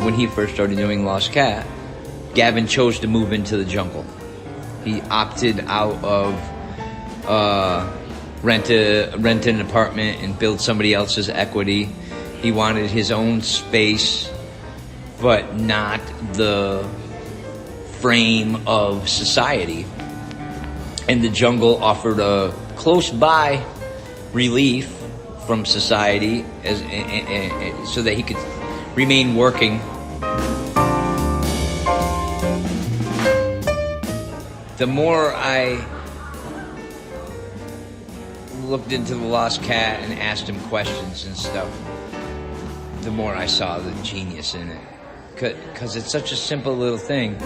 when he first started doing Lost Cat, Gavin chose to move into the jungle. He opted out of rent an apartment and build somebody else's equity. He wanted his own space, but not the frame of society. And the jungle offered a close-by relief from society so that he could remain working. The more I looked into the Lost Cat and asked him questions and stuff, the more I saw the genius in it. Because it's such a simple little thing.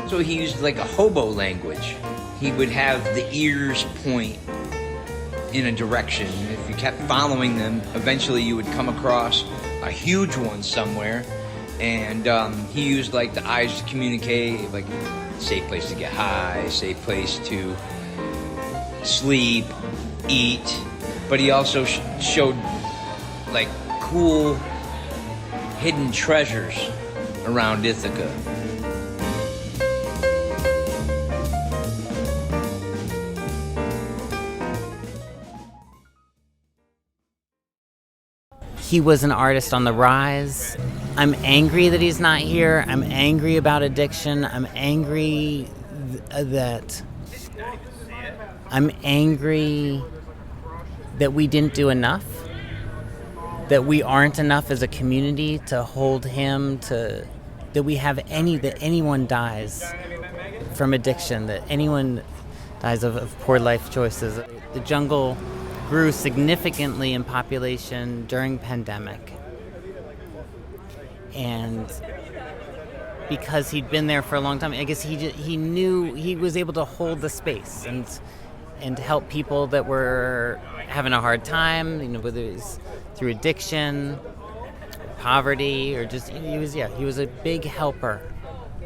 So he used like a hobo language. He would have the ears point in a direction. If you kept following them, eventually you would come across a huge one somewhere. And he used like the eyes to communicate, like safe place to get high, safe place to sleep, eat. But he also showed like cool hidden treasures around Ithaca. He was an artist on the rise. I'm angry that he's not here. I'm angry about addiction. I'm angry that we didn't do enough, that we aren't enough as a community to hold him, that anyone dies from addiction, that anyone dies of poor life choices. The jungle grew significantly in population during pandemic. And because he'd been there for a long time, I guess he knew he was able to hold the space and help people that were having a hard time, whether it was through addiction, poverty, or just he was a big helper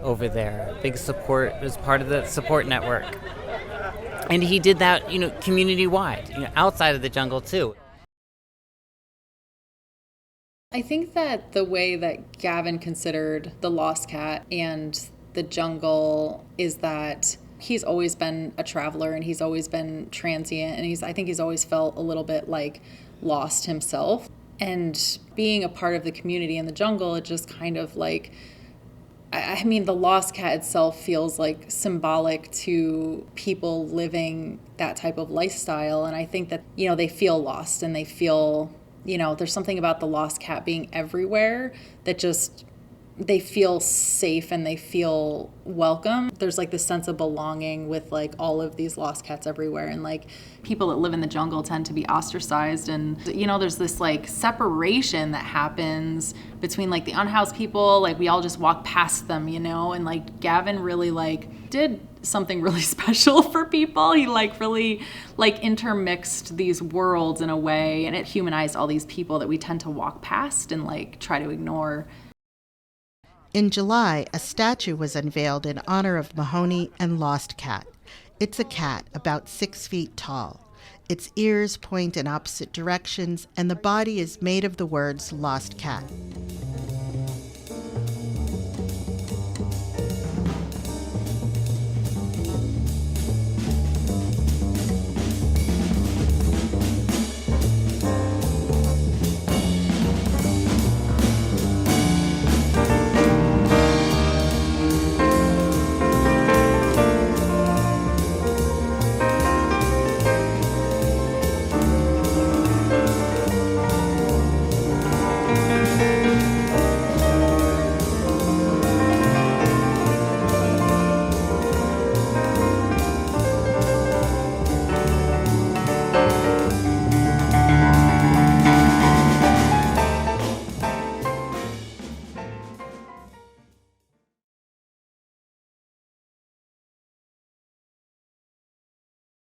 over there, a big support, was part of the support network. And he did that, community-wide, outside of the jungle, too. I think that the way that Gavin considered the Lost Cat and the jungle is that he's always been a traveler and he's always been transient, and I think he's always felt a little bit like lost himself. And being a part of the community in the jungle, it just kind of like, the Lost Cat itself feels like symbolic to people living that type of lifestyle. And I think that, they feel lost and they feel, there's something about the Lost Cat being everywhere that just, they feel safe and they feel welcome. There's like this sense of belonging with like all of these lost cats everywhere. And like people that live in the jungle tend to be ostracized. And, there's this like separation that happens between like the unhoused people. Like we all just walk past them, and like Gavin really like did something really special for people. He like really like intermixed these worlds in a way, and it humanized all these people that we tend to walk past and like try to ignore. In July, a statue was unveiled in honor of Mahoney and Lost Cat. It's a cat about 6 feet tall. Its ears point in opposite directions, and the body is made of the words Lost Cat.